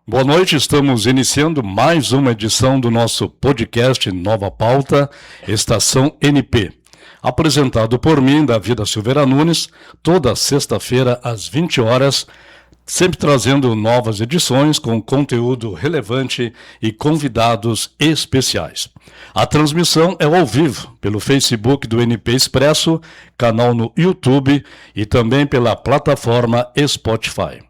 Boa noite, estamos iniciando mais uma edição do nosso podcast Nova Pauta, Estação NP. Apresentado por mim, Davi da Silveira Nunes, toda sexta-feira às 20 horas, sempre trazendo novas edições com conteúdo relevante e convidados especiais. A transmissão é ao vivo pelo Facebook do NP Expresso, canal no YouTube e também pela plataforma Spotify.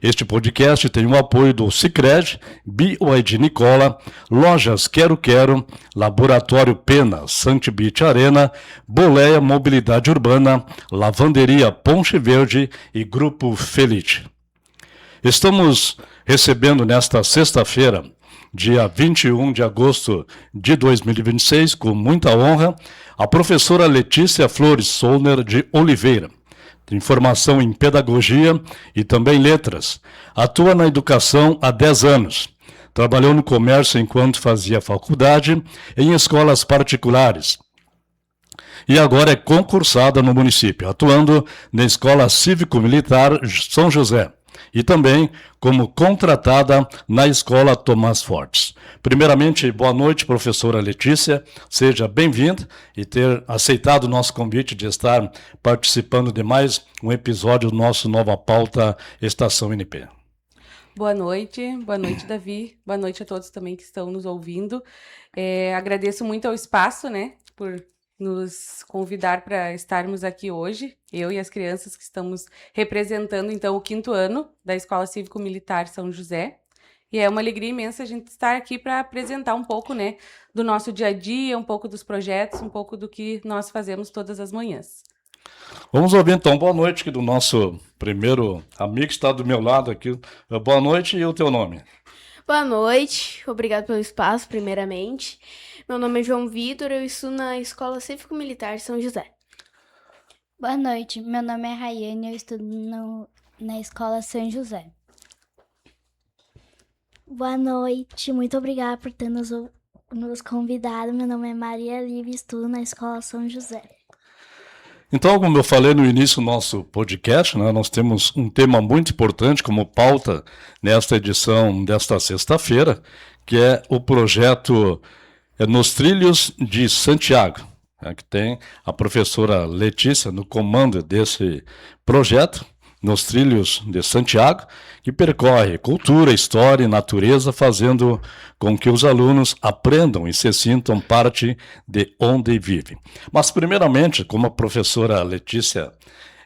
Este podcast tem o apoio do Sicredi, BYD Nicola, Lojas Quero Quero, Laboratório Pena, Santibit Arena, Boleia Mobilidade Urbana, Lavanderia Ponche Verde e Grupo Felite. Estamos recebendo nesta sexta-feira, dia 21 de agosto de 2026, com muita honra, a professora Letícia Flores Solner de Oliveira. Tem formação em pedagogia e também letras. Atua na educação há 10 anos. Trabalhou no comércio enquanto fazia faculdade em escolas particulares. E agora é concursada no município, atuando na Escola Cívico-Militar São José. E também como contratada na Escola Tomás Fortes. Primeiramente, boa noite, professora Letícia. Seja bem-vinda e ter aceitado o nosso convite de estar participando de mais um episódio do nosso Nova Pauta Estação NP. Boa noite, Davi. Boa noite a todos também que estão nos ouvindo. Agradeço muito ao espaço, por nos convidar para estarmos aqui hoje, eu e as crianças que estamos representando, então, o 5º ano da Escola Cívico-Militar São José. E é uma alegria imensa a gente estar aqui para apresentar um pouco, do nosso dia a dia, um pouco dos projetos, um pouco do que nós fazemos todas as manhãs. Vamos ouvir, então, boa noite aqui do nosso primeiro amigo que está do meu lado aqui. Boa noite e o teu nome? Boa noite, obrigado pelo espaço, primeiramente. Meu nome é João Vitor, eu estudo na Escola Cívico-Militar São José. Boa noite, meu nome é Rayane, eu estudo na Escola São José. Boa noite, muito obrigada por ter nos convidado. Meu nome é Maria Lívia, estudo na Escola São José. Então, como eu falei no início do nosso podcast, nós temos um tema muito importante como pauta nesta edição desta sexta-feira, que é o projeto Nos Trilhos de Santiago, que tem a professora Letícia no comando desse projeto, Nos Trilhos de Santiago, que percorre cultura, história e natureza, fazendo com que os alunos aprendam e se sintam parte de onde vivem. Mas, primeiramente, como a professora Letícia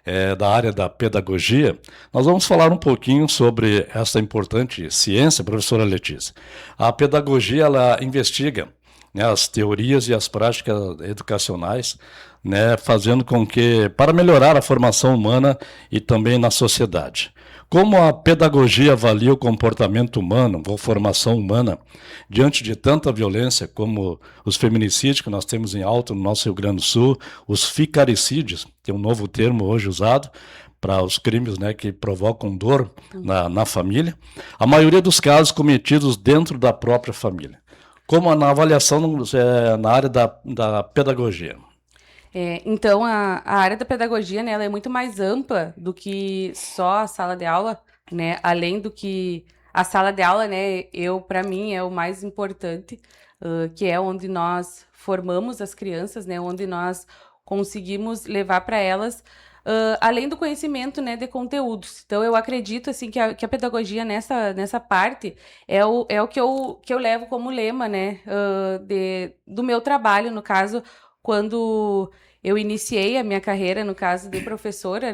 é da área da pedagogia, nós vamos falar um pouquinho sobre essa importante ciência, professora Letícia. A pedagogia, ela investiga as teorias e as práticas educacionais, fazendo com que, para melhorar a formação humana e também na sociedade. Como a pedagogia avalia o comportamento humano, ou formação humana, diante de tanta violência como os feminicídios que nós temos em alta no nosso Rio Grande do Sul, os ficaricídios, tem um novo termo hoje usado, para os crimes que provocam dor na família, a maioria dos casos cometidos dentro da própria família. Como na avaliação na área da pedagogia? Então, a área da pedagogia, ela é muito mais ampla do que só a sala de aula, além do que a sala de aula, para mim, é o mais importante, que é onde nós formamos as crianças, onde nós conseguimos levar para elas, além do conhecimento, de conteúdos. Então, eu acredito, assim, que a pedagogia nessa parte é o que eu levo como lema, do meu trabalho, no caso, quando eu iniciei a minha carreira, no caso de professora,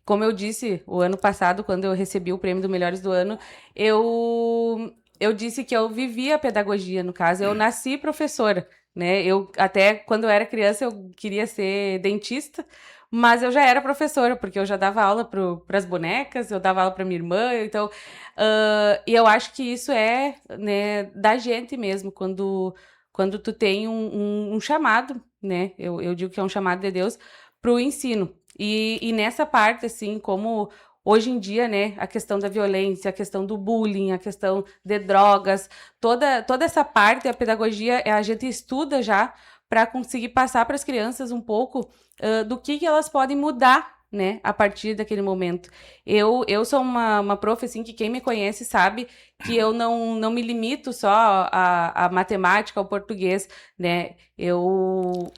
como eu disse, o ano passado, quando eu recebi o prêmio do Melhores do Ano, eu disse que eu vivia a pedagogia, no caso, eu nasci professora, Eu, até quando eu era criança, eu queria ser dentista, mas eu já era professora, porque eu já dava aula para as bonecas, eu dava aula para minha irmã, então... e eu acho que isso é da gente mesmo, quando tu tem um chamado, Eu digo que é um chamado de Deus para o ensino. E nessa parte, assim, como hoje em dia, a questão da violência, a questão do bullying, a questão de drogas, toda essa parte da pedagogia, a gente estuda já para conseguir passar para as crianças um pouco do que elas podem mudar né, a partir daquele momento. Eu sou uma prof, assim, que quem me conhece sabe que eu não me limito só à matemática, ao português, né, eu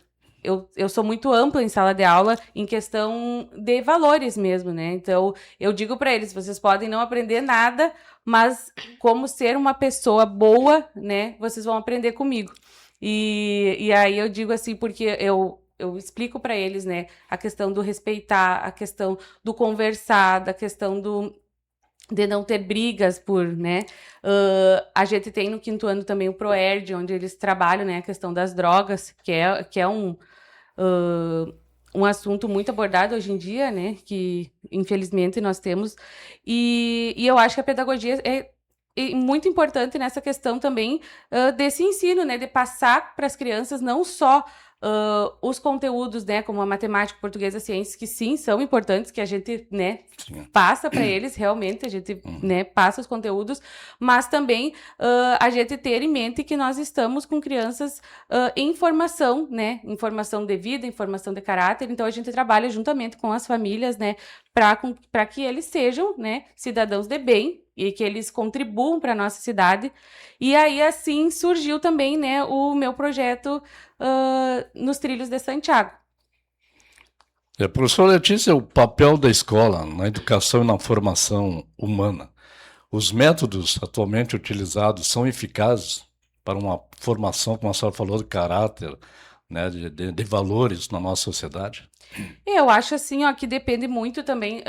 sou muito ampla em sala de aula em questão de valores mesmo, né? Então, eu digo para eles, vocês podem não aprender nada, mas como ser uma pessoa boa, né? Vocês vão aprender comigo. E aí eu digo assim, porque eu explico para eles, né? A questão do respeitar, a questão do conversar, da questão de não ter brigas por, né? A gente tem no 5º ano também o ProERD, onde eles trabalham, né, a questão das drogas, que é um assunto muito abordado hoje em dia, né? Que, infelizmente, nós temos. E eu acho que a pedagogia é muito importante nessa questão também desse ensino, né? De passar para as crianças não só os conteúdos, né? Como a matemática, o português, a ciência, que sim, são importantes, que a gente, né? Passa para eles, realmente, a gente, né? Passa os conteúdos, mas também a gente ter em mente que nós estamos com crianças em formação, né? Em formação de vida, em formação de caráter, então a gente trabalha juntamente com as famílias, né? Para que eles sejam, né? Cidadãos de bem, e que eles contribuam para a nossa cidade. E aí, assim, surgiu também, né, o meu projeto nos Trilhos de Santiago. Professora Letícia, o papel da escola na educação e na formação humana. Os métodos atualmente utilizados são eficazes para uma formação, como a senhora falou, de caráter, né, de valores na nossa sociedade? Eu acho assim, ó, que depende muito também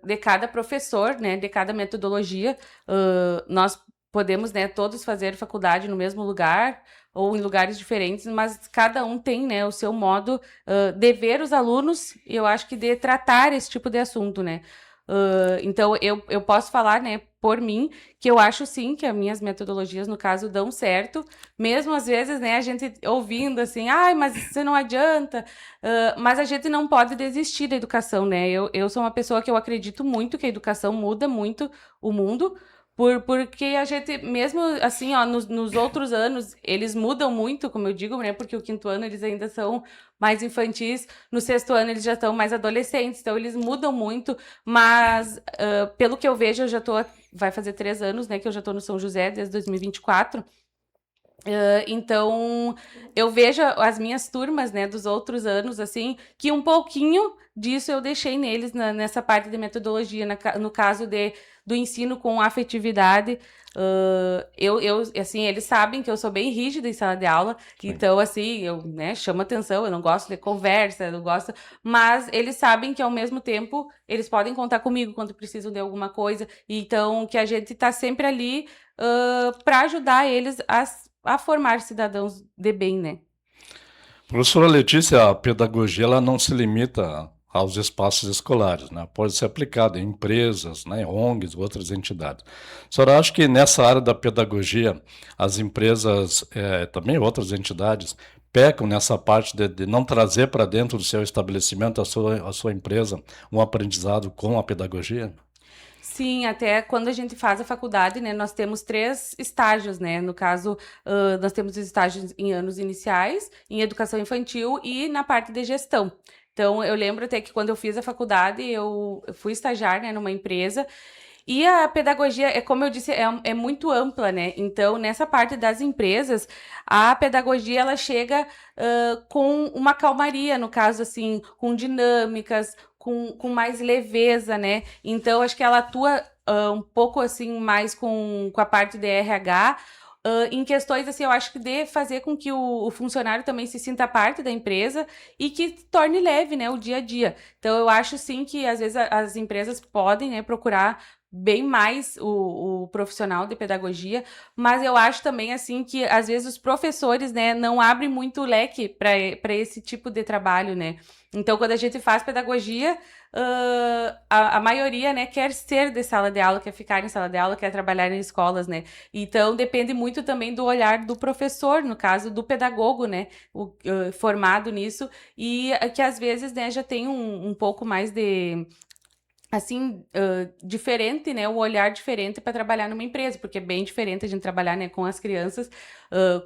de cada professor, né, de cada metodologia. Nós podemos, né, todos fazer faculdade no mesmo lugar ou em lugares diferentes, mas cada um tem, né, o seu modo de ver os alunos e eu acho que de tratar esse tipo de assunto, né. Então, eu posso falar, né, por mim, que eu acho sim que as minhas metodologias, no caso, dão certo, mesmo às vezes, né, a gente ouvindo assim, ai, mas isso não adianta, mas a gente não pode desistir da educação, né, eu sou uma pessoa que eu acredito muito que a educação muda muito o mundo, porque a gente, mesmo assim, ó, nos outros anos, eles mudam muito, como eu digo, né, porque o 5º ano eles ainda são mais infantis, no 6º ano eles já estão mais adolescentes, então eles mudam muito, mas pelo que eu vejo, eu já vai fazer 3 anos, né, que eu já estou no São José, desde 2024, então, eu vejo as minhas turmas, né, dos outros anos, assim, que um pouquinho disso eu deixei neles nessa parte de metodologia, no caso do ensino com afetividade. Assim, eles sabem que eu sou bem rígida em sala de aula, então, assim, eu, né, chamo atenção, eu não gosto de conversa, eu não gosto, mas eles sabem que, ao mesmo tempo, eles podem contar comigo quando precisam de alguma coisa, então, que a gente tá sempre ali para ajudar eles a formar cidadãos de bem, né? Professora Letícia, a pedagogia ela não se limita aos espaços escolares, né? Pode ser aplicada em empresas, né, ONGs, outras entidades. A senhora acha que nessa área da pedagogia, as empresas, também outras entidades, pecam nessa parte de não trazer para dentro do seu estabelecimento, a sua empresa, um aprendizado com a pedagogia? Sim, até quando a gente faz a faculdade, né, nós temos 3 estágios, né? No caso, nós temos os estágios em anos iniciais, em educação infantil e na parte de gestão. Então, eu lembro até que quando eu fiz a faculdade, eu fui estagiar, né, numa empresa. E a pedagogia, como eu disse, é muito ampla, né? Então, nessa parte das empresas, a pedagogia, ela chega com uma calmaria, no caso, assim, com dinâmicas, com mais leveza, né? Então, acho que ela atua um pouco, assim, mais com a parte de RH, em questões, assim, eu acho que de fazer com que o funcionário também se sinta parte da empresa e que torne leve, né, o dia a dia. Então, eu acho, sim, que às vezes as empresas podem, né, procurar bem mais o profissional de pedagogia, mas eu acho também, assim, que às vezes os professores, né, não abrem muito o leque para esse tipo de trabalho, né? Então, quando a gente faz pedagogia, a maioria, né, quer ser de sala de aula, quer ficar em sala de aula, quer trabalhar em escolas, né? Então, depende muito também do olhar do professor, no caso, do pedagogo, né, formado nisso, e que às vezes, né, já tem um pouco mais de assim, diferente, né, o olhar diferente para trabalhar numa empresa, porque é bem diferente a gente trabalhar, né, com as crianças,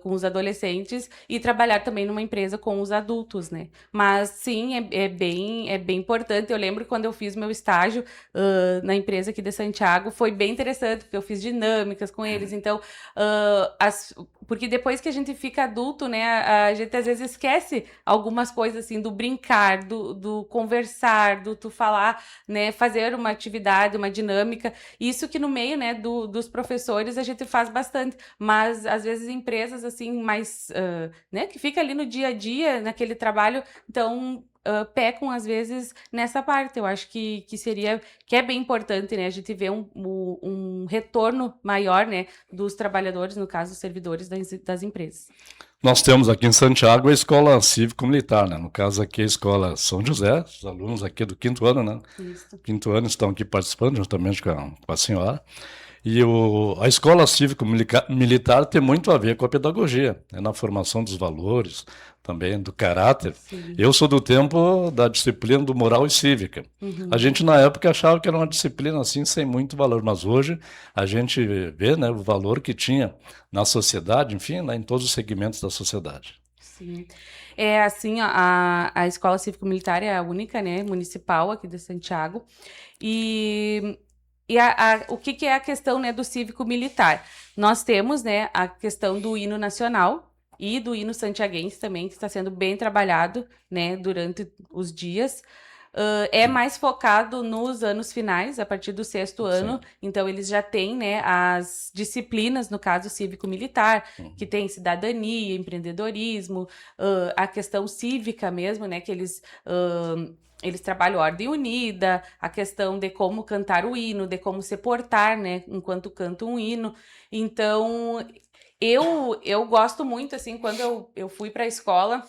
com os adolescentes e trabalhar também numa empresa com os adultos, né. Mas sim, é bem importante. Eu lembro quando eu fiz meu estágio, na empresa aqui de Santiago, foi bem interessante, porque eu fiz dinâmicas com eles, então, porque depois que a gente fica adulto, né, a gente às vezes esquece algumas coisas, assim, do brincar, do conversar, do tu falar, né, fazer uma atividade, uma dinâmica. Isso que no meio, né, dos professores a gente faz bastante, mas às vezes empresas assim mais, né, que fica ali no dia a dia, naquele trabalho, então pecam às vezes nessa parte. Eu acho que é bem importante, né, a gente ver um retorno maior, né, dos trabalhadores, no caso, os servidores das empresas. Nós temos aqui em Santiago a Escola Cívico-Militar, né? No caso aqui a Escola São José, os alunos aqui do 5º ano, né? Isso. 5º ano estão aqui participando juntamente com a senhora. E a Escola Cívico-Militar tem muito a ver com a pedagogia, né? Na formação dos valores, também do caráter. Sim. Eu sou do tempo da disciplina do moral e cívica. Uhum. A gente na época achava que era uma disciplina assim sem muito valor, mas hoje a gente vê, né, o valor que tinha na sociedade, enfim, né, em todos os segmentos da sociedade. Sim. É assim, a Escola Cívico-Militar é a única, né, municipal aqui de Santiago. E o que é a questão, né, do cívico-militar? Nós temos, né, a questão do hino nacional e do hino santiaguense também, que está sendo bem trabalhado, né, durante os dias. É mais focado nos anos finais, a partir do 6º ano. Então, eles já têm, né, as disciplinas, no caso cívico-militar, que tem cidadania, empreendedorismo, a questão cívica mesmo, né, que eles trabalham a ordem unida, a questão de como cantar o hino, de como se portar, né, enquanto cantam um hino. Então, eu gosto muito, assim, quando eu fui para a escola,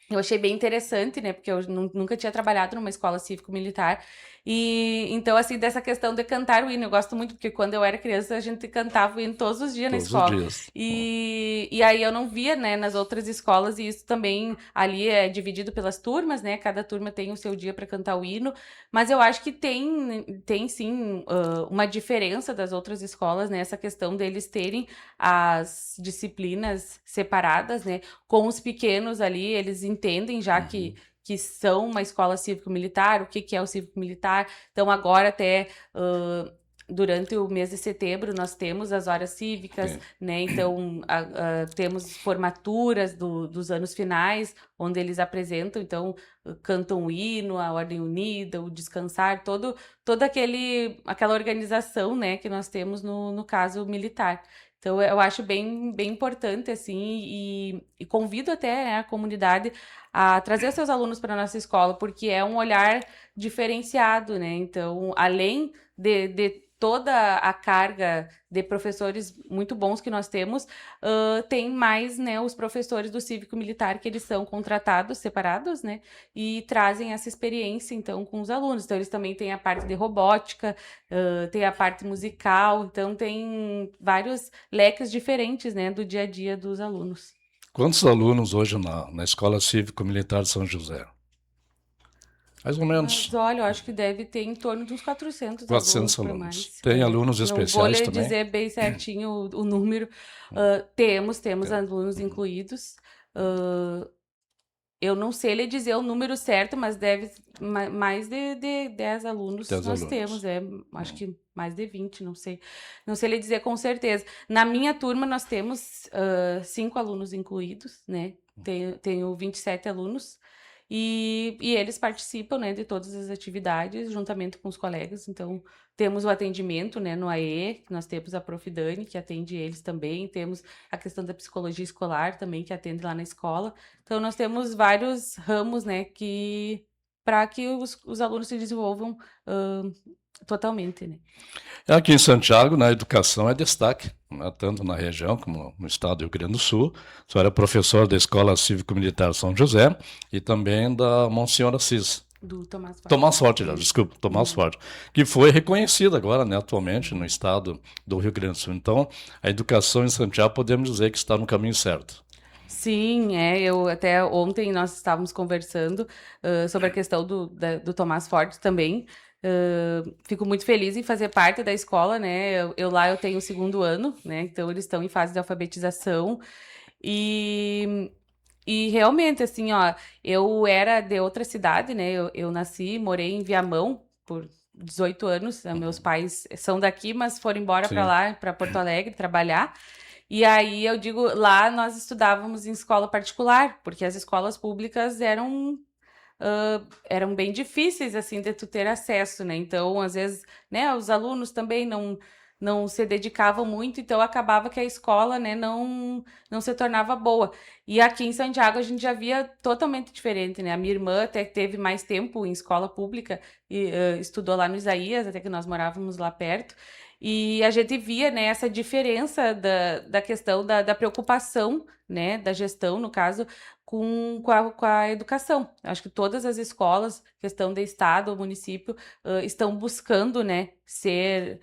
eu achei bem interessante, né? Porque eu nunca tinha trabalhado numa escola cívico-militar. E então, assim, dessa questão de cantar o hino, eu gosto muito, porque quando eu era criança, a gente cantava o hino todos os dias na Todos os escola. dias. E aí eu não via, né, nas outras escolas, e isso também ali é dividido pelas turmas, né? Cada turma tem o seu dia para cantar o hino. Mas eu acho que tem sim, uma diferença das outras escolas, né? Essa questão deles terem as disciplinas separadas, né? Com os pequenos ali, eles entendem já que são uma escola cívico-militar, o que é o cívico-militar. Então, agora até durante o mês de setembro, nós temos as horas cívicas, Sim. né? Então, temos formaturas dos anos finais, onde eles apresentam, então, cantam o hino, a Ordem Unida, o Descansar, toda aquela organização, né, que nós temos no caso militar. Então, eu acho bem, bem importante, assim, e convido até, né, a comunidade a trazer seus alunos para a nossa escola, porque é um olhar diferenciado, né? Então, além de toda a carga de professores muito bons que nós temos, tem mais, né, os professores do cívico-militar, que eles são contratados, separados, né? E trazem essa experiência, então, com os alunos. Então, eles também têm a parte de robótica, tem a parte musical, então tem vários leques diferentes, né, do dia a dia dos alunos. Quantos alunos hoje na Escola Cívico-Militar de São José? Mais ou menos Mas olha, eu acho que deve ter em torno de uns 400 400 por alunos. mais. Tem alunos Não vou especiais lhe também? dizer bem certinho o número. Temos alunos incluídos. Eu não sei lhe dizer o número certo, mas deve mais de 10 alunos 10 nós alunos. temos. Acho que mais de 20, não sei. Não sei lhe dizer com certeza. Na minha turma, nós temos 5 alunos incluídos, né? Tenho 27 alunos. E eles participam, né, de todas as atividades, juntamente com os colegas. Então, temos o atendimento, né, no AE, que nós temos a Prof. Dani, que atende eles também. Temos a questão da psicologia escolar também, que atende lá na escola. Então, nós temos vários ramos, né, para que os alunos se desenvolvam totalmente, né. Aqui em Santiago, na educação é destaque, né, tanto na região como no estado do Rio Grande do Sul. A senhora é professor da Escola Cívico-Militar São José e também da Monsenhor Assis. Do Tomás Forte. Tomás Forte, desculpa, Tomás Forte, que foi reconhecido agora, né, atualmente no estado do Rio Grande do Sul. Então, a educação em Santiago podemos dizer que está no caminho certo. Sim, eu até ontem nós estávamos conversando sobre a questão do Tomás Forte também. Fico muito feliz em fazer parte da escola, né? Lá eu tenho o 2º ano, né? Então eles estão em fase de alfabetização. E, e realmente, assim, ó, eu era de outra cidade, né? Eu nasci, morei em Viamão por 18 anos. Meus pais são daqui, mas foram embora para Sim. lá, para Porto Alegre, trabalhar. E aí eu digo, lá nós estudávamos em escola particular, porque as escolas públicas eram bem difíceis, assim, de tu ter acesso, né? Então, às vezes, né, os alunos também não se dedicavam muito, então acabava que a escola, né, não se tornava boa. E aqui em Santiago a gente já via totalmente diferente, né? A minha irmã até teve mais tempo em escola pública e estudou lá no Isaías, até que nós morávamos lá perto. E a gente via, né, essa diferença da questão da preocupação, né, da gestão, no caso, com a educação. Acho que todas as escolas, questão de estado ou município, estão buscando, né, ser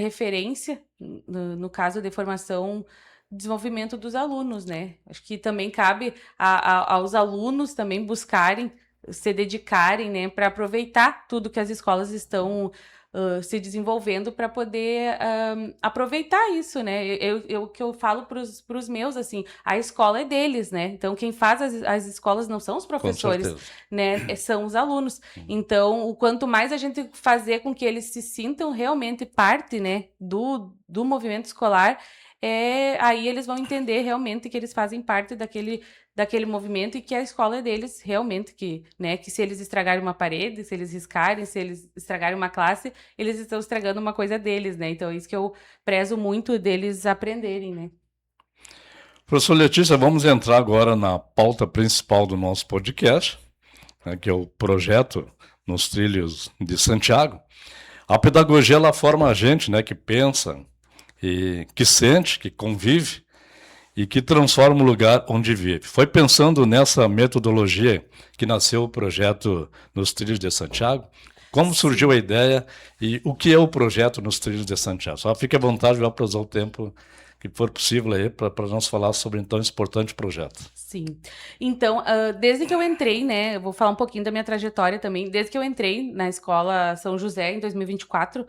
referência, no caso de formação, desenvolvimento dos alunos, né? Acho que também cabe aos alunos também buscarem, se dedicarem, né, para aproveitar tudo que as escolas estão se desenvolvendo para poder aproveitar isso, né? O que eu falo para os meus, assim, a escola é deles, né? Então, quem faz as escolas não são os Com professores, certeza. né? São os alunos. Então, o quanto mais a gente fazer com que eles se sintam realmente parte, né, do movimento escolar, aí eles vão entender realmente que eles fazem parte daquele movimento e que a escola é deles realmente, que se eles estragarem uma parede, se eles riscarem, se eles estragarem uma classe, eles estão estragando uma coisa deles, né? Então, é isso que eu prezo muito deles aprenderem, né? Professor Letícia, vamos entrar agora na pauta principal do nosso podcast, né, que é o projeto Nos Trilhos de Santiago. A pedagogia, ela forma a gente, né, que pensa, e que sente, que convive e que transforma o lugar onde vive. Foi pensando nessa metodologia que nasceu o projeto Nos Trilhos de Santiago? Como surgiu a ideia e o que é o projeto Nos Trilhos de Santiago? Só fique à vontade, vai para usar o tempo que for possível aí para nós falar sobre então esse importante projeto. Sim. Então, desde que eu entrei, né, eu vou falar um pouquinho da minha trajetória também. Desde que eu entrei na Escola São José em 2024,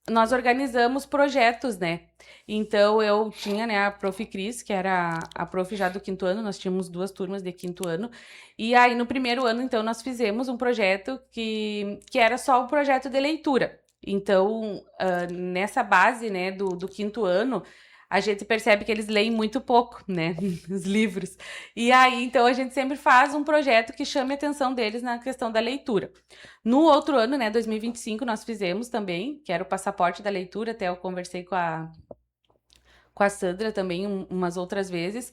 nós organizamos projetos, né? Então, eu tinha, né, a Prof. Cris, que era a prof já do 5º ano, nós tínhamos 2 turmas de 5º ano, e aí no primeiro ano, então, nós fizemos um projeto que era só o projeto de leitura. Então, nessa base, né, do 5º ano, a gente percebe que eles leem muito pouco, né, os livros. E aí, então, a gente sempre faz um projeto que chame a atenção deles na questão da leitura. No outro ano, né, 2025, nós fizemos também, que era o passaporte da leitura, até eu conversei com a Sandra também umas outras vezes.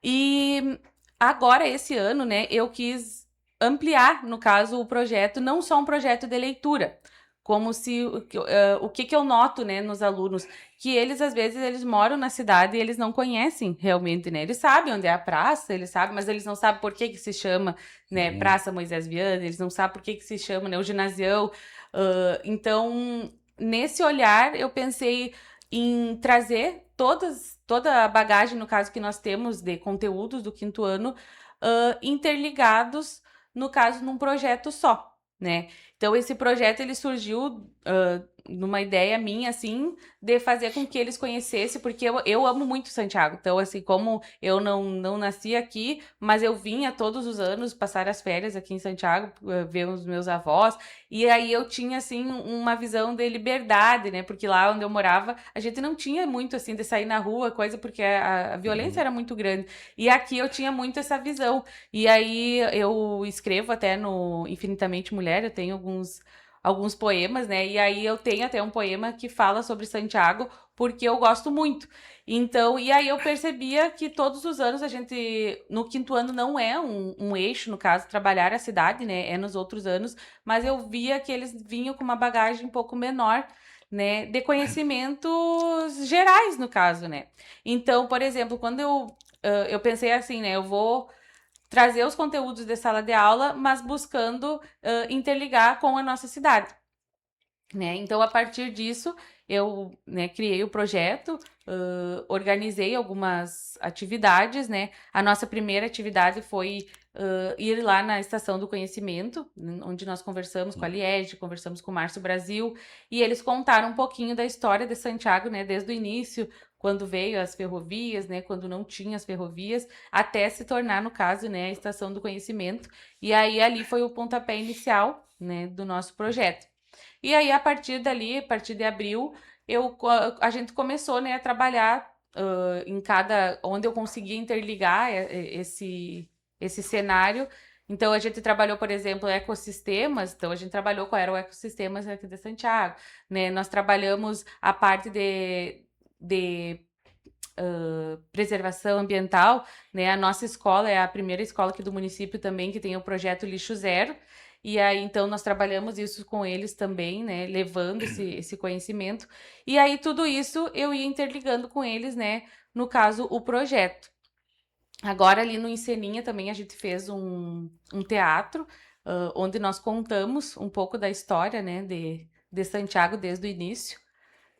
E agora, esse ano, né, eu quis ampliar, no caso, o projeto, não só um projeto de leitura, como se o que eu noto, né, nos alunos, que eles às vezes eles moram na cidade e eles não conhecem realmente, né? Eles sabem onde é a praça, eles sabem, mas eles não sabem por que se chama, né, Praça Moisés Viana, eles não sabem por que se chama, né, o ginasião. Então, nesse olhar, eu pensei em trazer toda a bagagem, no caso, que nós temos de conteúdos do 5º ano, interligados, no caso, num projeto só, né? Então, esse projeto, ele surgiu numa ideia minha, assim, de fazer com que eles conhecessem, porque eu amo muito Santiago. Então, assim, como eu não nasci aqui, mas eu vinha todos os anos passar as férias aqui em Santiago, ver os meus avós, e aí eu tinha, assim, uma visão de liberdade, né? Porque lá onde eu morava, a gente não tinha muito, assim, de sair na rua, coisa, porque a violência era muito grande. E aqui eu tinha muito essa visão. E aí eu escrevo até no Infinitamente Mulher, eu tenho alguns poemas, né? E aí eu tenho até um poema que fala sobre Santiago, porque eu gosto muito. Então, e aí eu percebia que todos os anos a gente, no 5º ano não é um eixo, no caso, trabalhar a cidade, né? É nos outros anos, mas eu via que eles vinham com uma bagagem um pouco menor, né? De conhecimentos gerais, no caso, né? Então, por exemplo, quando eu pensei assim, né? Eu vou trazer os conteúdos de sala de aula, mas buscando interligar com a nossa cidade, né? Então, a partir disso, eu, né, criei o projeto, organizei algumas atividades, né? A nossa primeira atividade foi ir lá na Estação do Conhecimento, onde nós conversamos com a Liege, conversamos com o Márcio Brasil, e eles contaram um pouquinho da história de Santiago, né, desde o início, quando veio as ferrovias, né, quando não tinha as ferrovias, até se tornar, no caso, né, a Estação do Conhecimento. E aí ali foi o pontapé inicial, né, do nosso projeto. E aí, a partir dali, a partir de abril, a gente começou, né, a trabalhar onde eu conseguia interligar esse cenário. Então, a gente trabalhou, por exemplo, ecossistemas. Então, a gente trabalhou com aeroecossistemas aqui de Santiago, né? Nós trabalhamos a parte de preservação ambiental, né? A nossa escola é a primeira escola aqui do município também que tem o projeto Lixo Zero. E aí, então, nós trabalhamos isso com eles também, né? Levando esse conhecimento. E aí, tudo isso eu ia interligando com eles, né? No caso, o projeto. Agora, ali no Enceninha também a gente fez um teatro, onde nós contamos um pouco da história, né? De Santiago desde o início.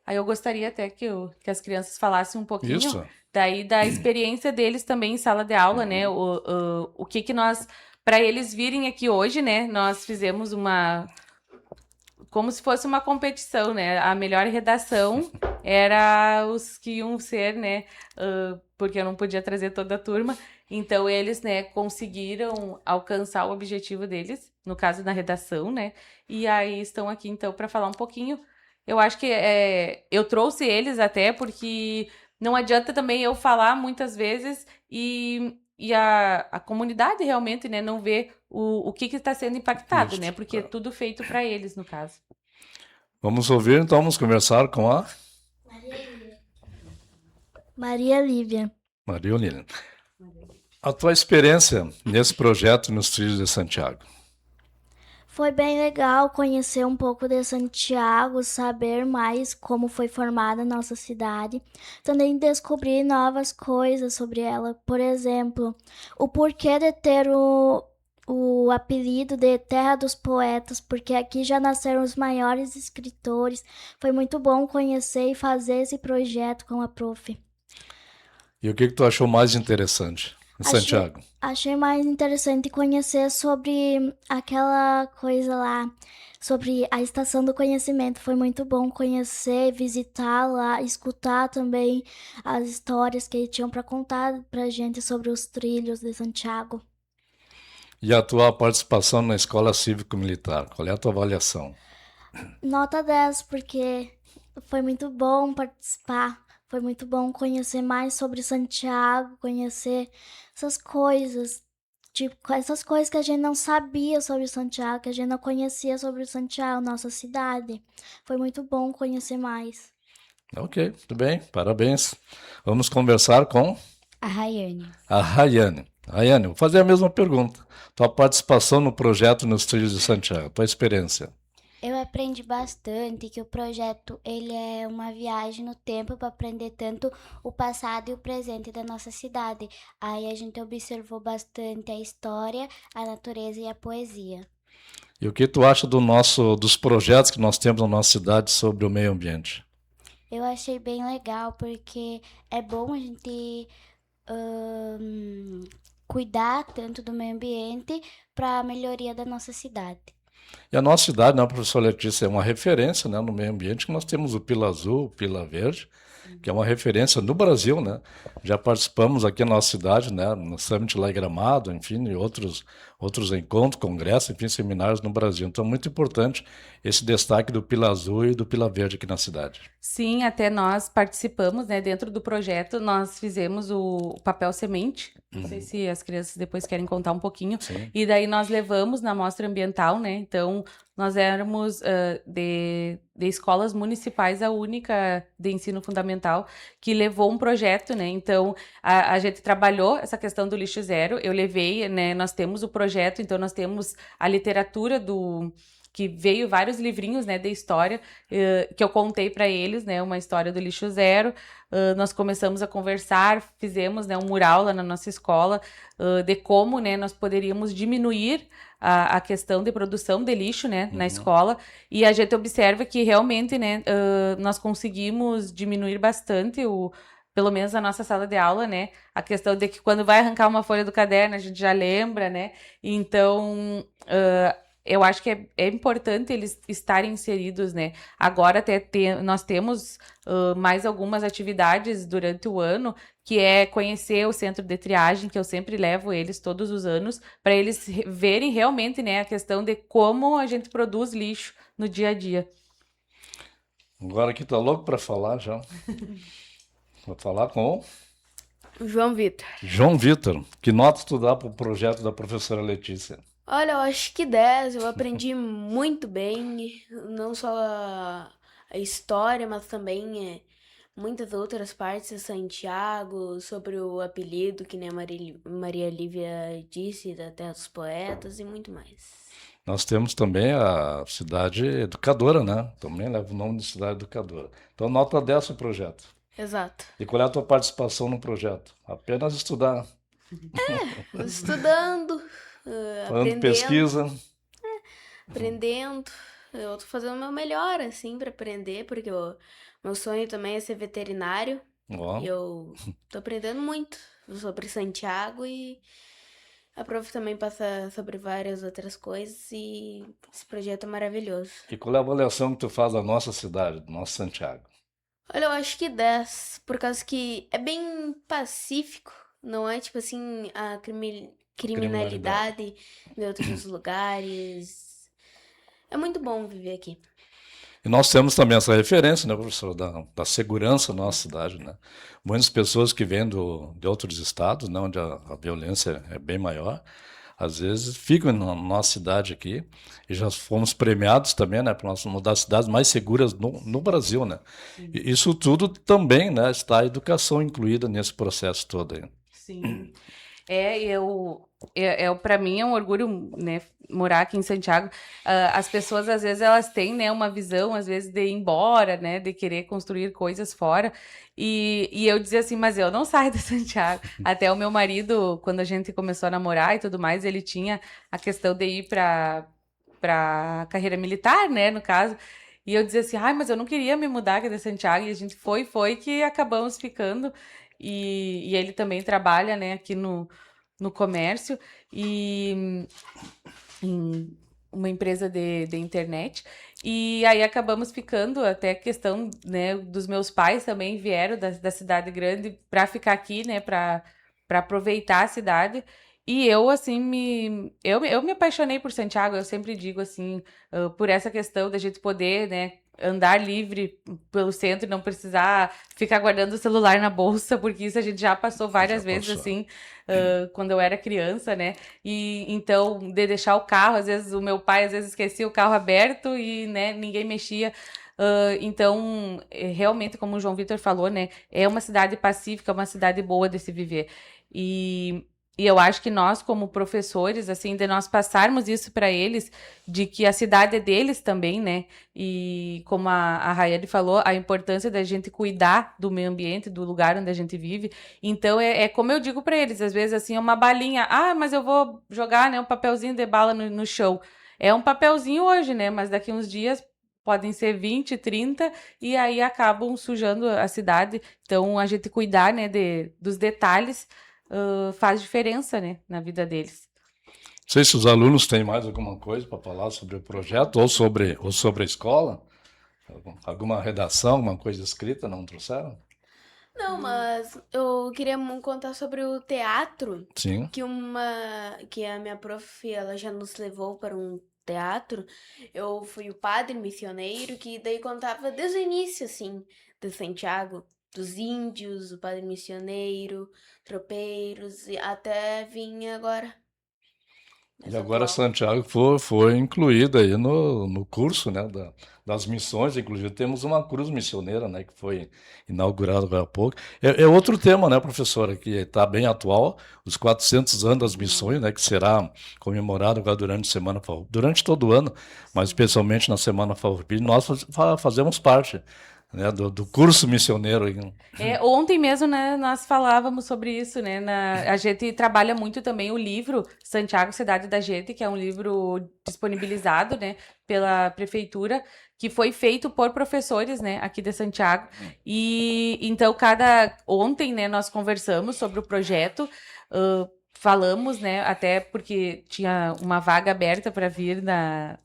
Aí eu gostaria até que as crianças falassem um pouquinho Isso. daí da experiência deles também em sala de aula, né? O que nós, para eles virem aqui hoje, né? Nós fizemos como se fosse uma competição, né? A melhor redação era os que iam ser, né? Porque eu não podia trazer toda a turma. Então, eles, né, conseguiram alcançar o objetivo deles, no caso da redação, né? E aí estão aqui, então, para falar um pouquinho. Eu acho que eu trouxe eles até porque não adianta também eu falar muitas vezes e a comunidade realmente, né, não vê o que está sendo impactado, Isso, né? Porque é tudo feito para eles, no caso. Vamos ouvir, então, vamos conversar com a Maria Lívia. Maria Olívia. A tua experiência nesse projeto nos Trilhos de Santiago? Foi bem legal conhecer um pouco de Santiago, saber mais como foi formada a nossa cidade, também descobrir novas coisas sobre ela. Por exemplo, o porquê de ter o apelido de Terra dos Poetas, porque aqui já nasceram os maiores escritores. Foi muito bom conhecer e fazer esse projeto com a prof. E o que tu achou mais interessante em Santiago? Achei mais interessante conhecer sobre aquela coisa lá, sobre a Estação do Conhecimento. Foi muito bom conhecer, visitar lá, escutar também as histórias que tinham para contar pra gente sobre os trilhos de Santiago. E a tua participação na Escola Cívico-Militar? Qual é a tua avaliação? Nota 10, porque foi muito bom participar. Foi muito bom conhecer mais sobre Santiago, conhecer essas coisas. Tipo, essas coisas que a gente não sabia sobre Santiago, que a gente não conhecia sobre Santiago, nossa cidade. Foi muito bom conhecer mais. Ok, tudo bem, parabéns. Vamos conversar com A Rayane. a Rayane. Rayane, vou fazer a mesma pergunta. Tua participação no projeto nos Trilhos de Santiago, tua experiência? Eu aprendi bastante que o projeto ele é uma viagem no tempo para aprender tanto o passado e o presente da nossa cidade. Aí a gente observou bastante a história, a natureza e a poesia. E o que tu acha dos projetos que nós temos na nossa cidade sobre o meio ambiente? Eu achei bem legal porque é bom a gente cuidar tanto do meio ambiente para a melhoria da nossa cidade. E a nossa cidade, né, professora Letícia, é uma referência, né, no meio ambiente, que nós temos o Pila Azul, o Pila Verde, que é uma referência no Brasil, né? Já participamos aqui na nossa cidade, né, no Summit lá em Gramado, enfim, e outros encontros, congressos, enfim, seminários no Brasil. Então, muito importante esse destaque do Pila Azul e do Pila Verde aqui na cidade. Sim, até nós participamos, né, dentro do projeto, nós fizemos o papel semente. Não sei se as crianças depois querem contar um pouquinho. Sim. E daí nós levamos na mostra ambiental, né? Então, nós éramos de escolas municipais a única de ensino fundamental que levou um projeto, né? Então, a gente trabalhou essa questão do lixo zero. Eu levei, né? Nós temos o projeto, então nós temos a literatura que veio vários livrinhos, né, de história, que eu contei para eles, né, uma história do lixo zero. Nós começamos a conversar, fizemos, né, um mural lá na nossa escola de como, né, nós poderíamos diminuir a questão de produção de lixo, né, na escola. E a gente observa que realmente, né, nós conseguimos diminuir bastante pelo menos na nossa sala de aula, né? A questão de que quando vai arrancar uma folha do caderno, a gente já lembra, né? Então, eu acho que é importante eles estarem inseridos, né? Agora nós temos mais algumas atividades durante o ano, que é conhecer o centro de triagem, que eu sempre levo eles todos os anos, para eles verem realmente, né, a questão de como a gente produz lixo no dia a dia. Agora aqui tá louco para falar já. Vou falar com O João Vitor. João Vitor. Que nota tu dá para o projeto da professora Letícia? Olha, eu acho que 10. Eu aprendi muito bem, não só a história, mas também muitas outras partes de Santiago, sobre o apelido, que nem a Maria Lívia disse, da Terra dos Poetas e muito mais. Nós temos também a cidade educadora, né? Também leva o nome de cidade educadora. Então, nota 10 para o projeto. Exato. E qual é a tua participação no projeto? Apenas estudar, Estudando, fazendo aprendendo, pesquisa. aprendendo. Eu tô fazendo o meu melhor, assim, para aprender, porque meu sonho também é ser veterinário. Ó, E eu tô aprendendo muito sobre Santiago e a prof também passa sobre várias outras coisas e esse projeto é maravilhoso. e qual é a avaliação que tu faz da nossa cidade, do nosso Santiago? Olha, eu acho que 10, por causa que é bem pacífico, não é tipo assim a criminalidade de outros lugares. É muito bom viver aqui. E nós temos também essa referência, né, professor, da segurança na nossa cidade, né? Muitas pessoas que vêm de outros estados, né, onde a violência é bem maior, às vezes ficam na nossa cidade aqui, e já fomos premiados também, né, para nós uma das cidades mais seguras no Brasil, né? E isso tudo também, né, está a educação incluída nesse processo todo aí. Sim. Para mim é um orgulho, né, morar aqui em Santiago. As pessoas, às vezes, elas têm, né, uma visão, às vezes, de ir embora, né, de querer construir coisas fora. E eu dizia assim, mas eu não saio de Santiago. Até o meu marido, quando a gente começou a namorar e tudo mais, ele tinha a questão de ir para carreira militar, né, no caso. E eu dizia assim, ai, mas eu não queria me mudar aqui de Santiago. E a gente foi que acabamos ficando. E ele também trabalha, né, aqui no comércio e em uma empresa de internet. E aí acabamos ficando, até a questão, né, dos meus pais também vieram da cidade grande para ficar aqui, né, para aproveitar a cidade. E eu, assim, eu me apaixonei por Santiago, eu sempre digo, assim, por essa questão da gente poder, né, andar livre pelo centro e não precisar ficar guardando o celular na bolsa, porque isso a gente já passou várias vezes, passou. assim, quando eu era criança, né? E então, de deixar o carro, às vezes o meu pai, às vezes esquecia o carro aberto e, né, ninguém mexia. Então, realmente, como o João Vitor falou, né, é uma cidade pacífica, uma cidade boa de se viver. E eu acho que nós, como professores, assim, de nós passarmos isso para eles, de que a cidade é deles também, né? E como a Rayane falou, a importância da gente cuidar do meio ambiente, do lugar onde a gente vive. Então, é como eu digo para eles, às vezes, assim, é uma balinha. Ah, mas eu vou jogar, né, um papelzinho de bala no chão. É um papelzinho hoje, né? Mas daqui uns dias podem ser 20, 30, e aí acabam sujando a cidade. Então, a gente cuidar, né, dos detalhes faz diferença, né, na vida deles. Não sei se os alunos têm mais alguma coisa para falar sobre o projeto ou sobre a escola. Alguma redação, alguma coisa escrita, não trouxeram? Não, mas eu queria contar sobre o teatro, Sim. que a minha prof, ela já nos levou para um teatro. Eu fui o padre missioneiro, que daí contava desde o início, assim, de Santiago, dos índios, o padre missioneiro, tropeiros, e até vinha agora. E agora Santiago foi incluído aí no curso, né, das missões. Inclusive temos uma cruz missioneira, né, que foi inaugurada agora há pouco. É outro tema, né, professora, que está bem atual, os 400 anos das missões, né, que será comemorado agora durante a Semana Farroupilha, durante todo o ano, mas especialmente na Semana Farroupilha. Nós fazemos parte né, do curso missioneiro. Ontem mesmo, né, nós falávamos sobre isso, né? A gente trabalha muito também o livro Santiago, Cidade da Gente, que é um livro disponibilizado, né, pela prefeitura, que foi feito por professores, né, aqui de Santiago. E então, ontem, né, nós conversamos sobre o projeto, falamos, né, até porque tinha uma vaga aberta para vir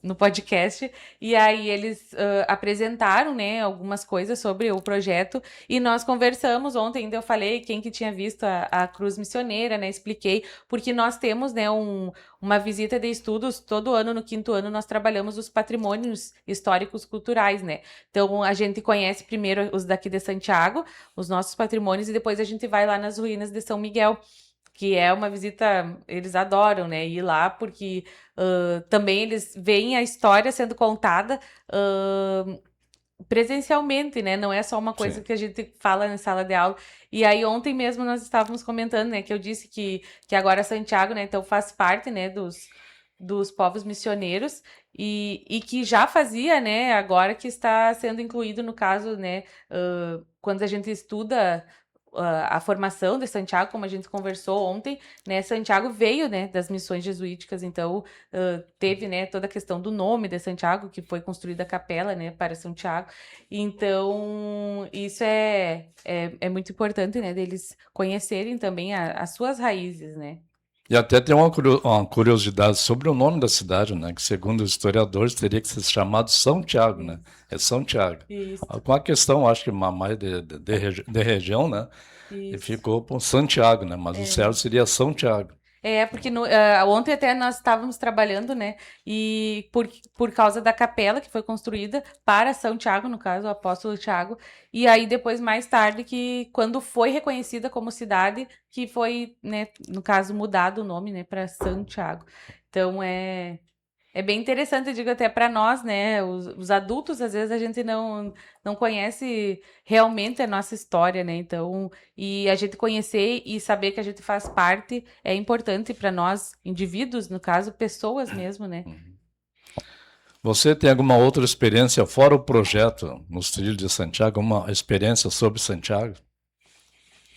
no podcast, e aí eles apresentaram, né, algumas coisas sobre o projeto, e nós conversamos ontem, ainda eu falei quem que tinha visto a Cruz Missioneira, né, expliquei, porque nós temos, né, uma visita de estudos, todo ano, no 5º ano, nós trabalhamos os patrimônios históricos culturais, né, então a gente conhece primeiro os daqui de Santiago, os nossos patrimônios, e depois a gente vai lá nas ruínas de São Miguel, que é uma visita, eles adoram, né, ir lá, porque também eles veem a história sendo contada presencialmente, né, não é só uma coisa que a gente fala na sala de aula. E aí ontem mesmo nós estávamos comentando, né, que eu disse que agora Santiago, né, então faz parte, né, dos povos missioneiros, e que já fazia, né, agora que está sendo incluído no caso, né, quando a gente estuda a formação de Santiago, como a gente conversou ontem, né, Santiago veio, né, das missões jesuíticas, então teve, né, toda a questão do nome de Santiago, que foi construída a capela, né, para Santiago, então isso é muito importante, né, deles conhecerem também as suas raízes, né. E até tem uma curiosidade sobre o nome da cidade, né? Que segundo os historiadores teria que ser chamado São Tiago, né? É São Tiago. Isso. Com a questão, acho que mais de região, né? E Isso. ficou por Santiago, né? Mas o certo seria São Tiago. Porque ontem até nós estávamos trabalhando, né, e por causa da capela que foi construída para São Tiago, no caso, o apóstolo Tiago, e aí depois, mais tarde, que quando foi reconhecida como cidade, que foi, né, no caso, mudado o nome, né, para Santiago. Então, é bem interessante, eu digo até para nós, né, os adultos, às vezes a gente não conhece realmente a nossa história, né, então, e a gente conhecer e saber que a gente faz parte é importante para nós, indivíduos, no caso, pessoas mesmo, né. Você tem alguma outra experiência fora o projeto nos Trilhos de Santiago, uma experiência sobre Santiago?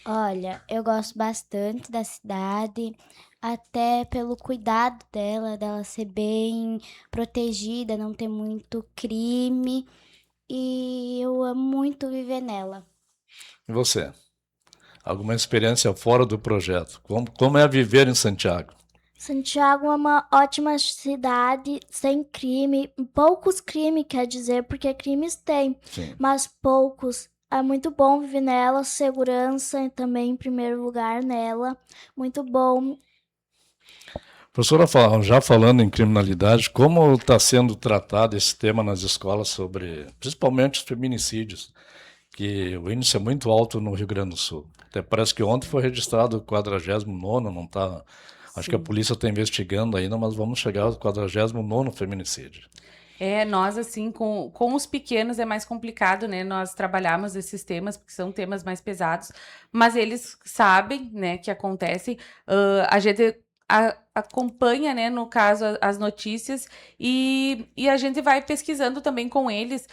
Olha, eu gosto bastante da cidade, até pelo cuidado dela ser bem protegida, não ter muito crime, e eu amo muito viver nela. E você? Alguma experiência fora do projeto? Como é viver em Santiago? Santiago é uma ótima cidade, sem crime, poucos crimes, quer dizer, porque crimes tem, Sim. mas poucos. É muito bom viver nela, segurança também em primeiro lugar nela, muito bom. Professora, já falando em criminalidade, como está sendo tratado esse tema nas escolas sobre, principalmente os feminicídios, que o índice é muito alto no Rio Grande do Sul. Até parece que ontem foi registrado o 49º, não está... Acho que a polícia está investigando ainda, mas vamos chegar ao 49º feminicídio. Nós, assim, com os pequenos é mais complicado, né, nós trabalharmos esses temas, porque são temas mais pesados, mas eles sabem, né, que acontecem, a gente acompanha, né, no caso, as notícias, e a gente vai pesquisando também com eles,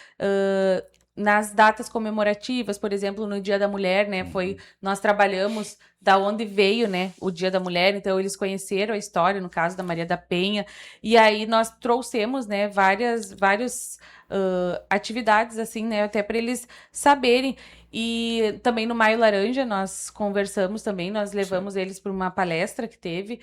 nas datas comemorativas, por exemplo, no Dia da Mulher, né, nós trabalhamos da onde veio, né, o Dia da Mulher, então eles conheceram a história, no caso da Maria da Penha, e aí nós trouxemos, né, várias atividades, assim, né, até para eles saberem. E também no Maio Laranja nós conversamos também, nós levamos eles para uma palestra que teve,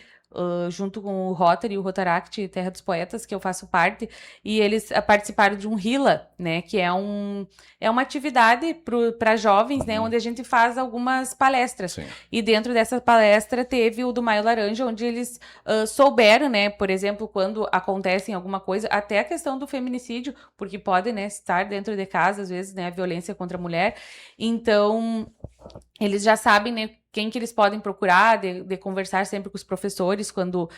junto com o Rotary e o Rotaract Terra dos Poetas, que eu faço parte, e eles participaram de um Rila, né, que é uma atividade para jovens, né, onde a gente faz algumas palestras. Sim. E dentro dessa palestra teve o do Maio Laranja, onde eles souberam, né, por exemplo, quando acontece alguma coisa, até a questão do feminicídio, porque pode, né, estar dentro de casa, às vezes, né, a violência contra a mulher. Então, eles já sabem, né, quem que eles podem procurar, de conversar sempre com os professores quando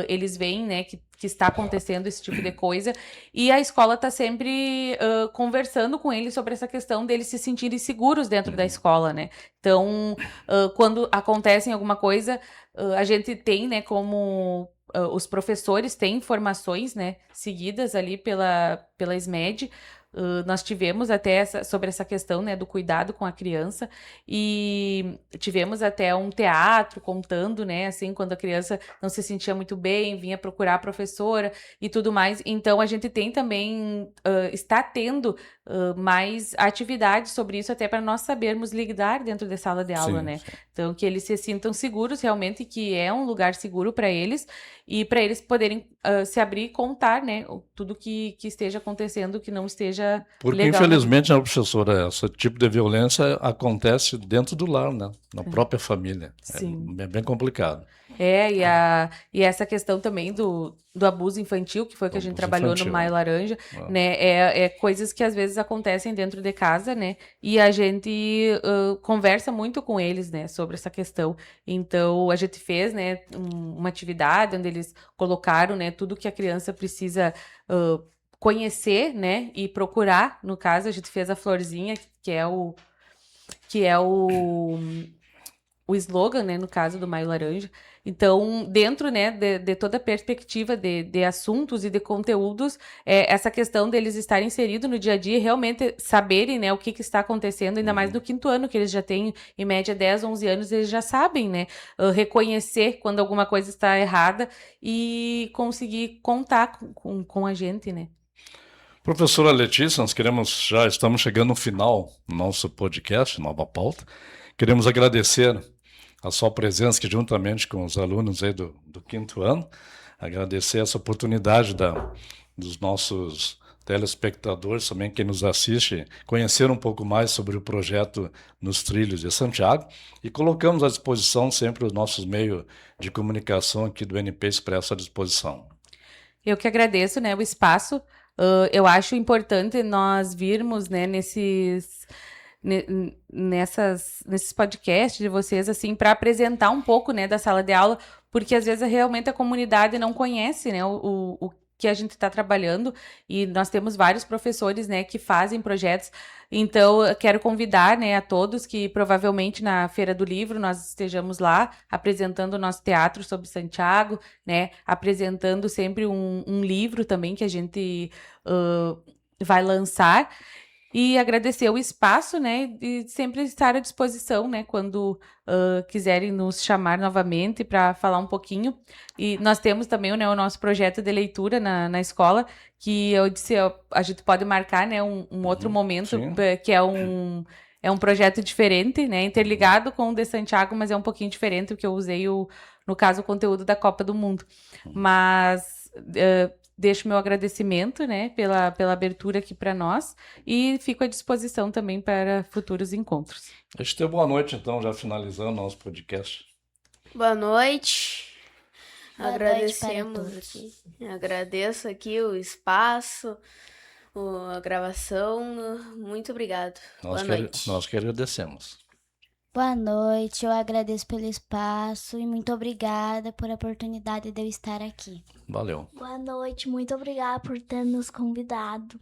eles veem, né, que está acontecendo esse tipo de coisa. E a escola está sempre conversando com eles sobre essa questão deles se sentirem seguros dentro da escola, né? Então, quando acontece alguma coisa, a gente tem, né, como... os professores têm formações, né, seguidas ali pela SMED, nós tivemos até sobre essa questão, né, do cuidado com a criança, e tivemos até um teatro contando, né, assim, quando a criança não se sentia muito bem, vinha procurar a professora e tudo mais. Então, a gente tem também, está tendo mais atividades sobre isso, até para nós sabermos lidar dentro da sala de aula, Sim, né? sim. Então, que eles se sintam seguros realmente, que é um lugar seguro para eles, e para eles poderem se abrir e contar, né, tudo que esteja acontecendo, que não esteja Porque, legal. infelizmente, né, professora, esse tipo de violência acontece dentro do lar, né? Na própria família. Sim. É bem complicado. E essa questão também do abuso infantil, que foi o que a gente Abuso trabalhou infantil, no Maio Laranja, Ah. né? É coisas que às vezes acontecem dentro de casa, né? E a gente conversa muito com eles, né, sobre essa questão. Então, a gente fez, né, uma atividade onde eles colocaram, né, tudo que a criança precisa conhecer, né, e procurar. No caso, a gente fez a florzinha, que é o slogan, né, no caso do Maio Laranja. Então, dentro, né, de toda a perspectiva de assuntos e de conteúdos, essa questão deles estarem inseridos no dia a dia e realmente saberem, né, o que está acontecendo, ainda mais no 5º ano, que eles já têm, em média, 10, 11 anos, eles já sabem, né, reconhecer quando alguma coisa está errada e conseguir contar com a gente, né. Professora Letícia, já estamos chegando no final do nosso podcast, Nova Pauta. Queremos agradecer a sua presença aqui juntamente com os alunos aí do 5º ano, agradecer essa oportunidade dos nossos telespectadores, também quem nos assiste, conhecer um pouco mais sobre o projeto Nos Trilhos de Santiago, e colocamos à disposição sempre os nossos meios de comunicação aqui do NP Expresso à disposição. Eu que agradeço, né, o espaço. Eu acho importante nós virmos, né, nesses podcasts de vocês, assim, para apresentar um pouco, né, da sala de aula, porque às vezes realmente a comunidade não conhece, né, o que a gente está trabalhando, e nós temos vários professores, né, que fazem projetos. Então, eu quero convidar, né, a todos que provavelmente na Feira do Livro nós estejamos lá apresentando o nosso teatro sobre Santiago, né, apresentando sempre um livro também que a gente vai lançar. E agradecer o espaço, né, e sempre estar à disposição, né, quando quiserem nos chamar novamente para falar um pouquinho. E nós temos também, né, o nosso projeto de leitura na escola, que eu disse, a gente pode marcar, né, um outro momento, que é um projeto diferente, né, interligado com o de Santiago, mas é um pouquinho diferente, porque eu usei, no caso, o conteúdo da Copa do Mundo. Mas deixo meu agradecimento, né, pela abertura aqui para nós, e fico à disposição também para futuros encontros. Deixa eu ter boa noite, então, já finalizando o nosso podcast. Boa noite. Boa Agradecemos noite para todos. aqui. Agradeço aqui o espaço, a gravação. Muito obrigado. Boa noite. Nós que agradecemos. Boa noite, eu agradeço pelo espaço e muito obrigada por a oportunidade de eu estar aqui. Valeu. Boa noite, muito obrigada por ter nos convidado.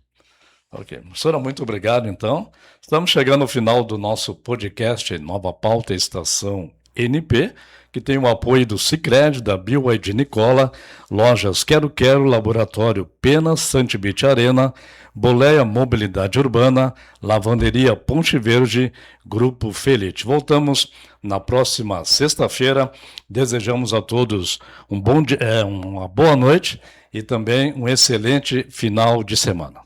Ok. Professora, muito obrigado, então. Estamos chegando ao final do nosso podcast Nova Pauta Estação NP, que tem o apoio do Sicredi, da BYD Nicola, Lojas Quero Quero, Laboratório Pena, Santibit Arena, Boleia Mobilidade Urbana, Lavanderia Ponte Verde, Grupo Felite. Voltamos na próxima sexta-feira. Desejamos a todos uma boa noite e também um excelente final de semana.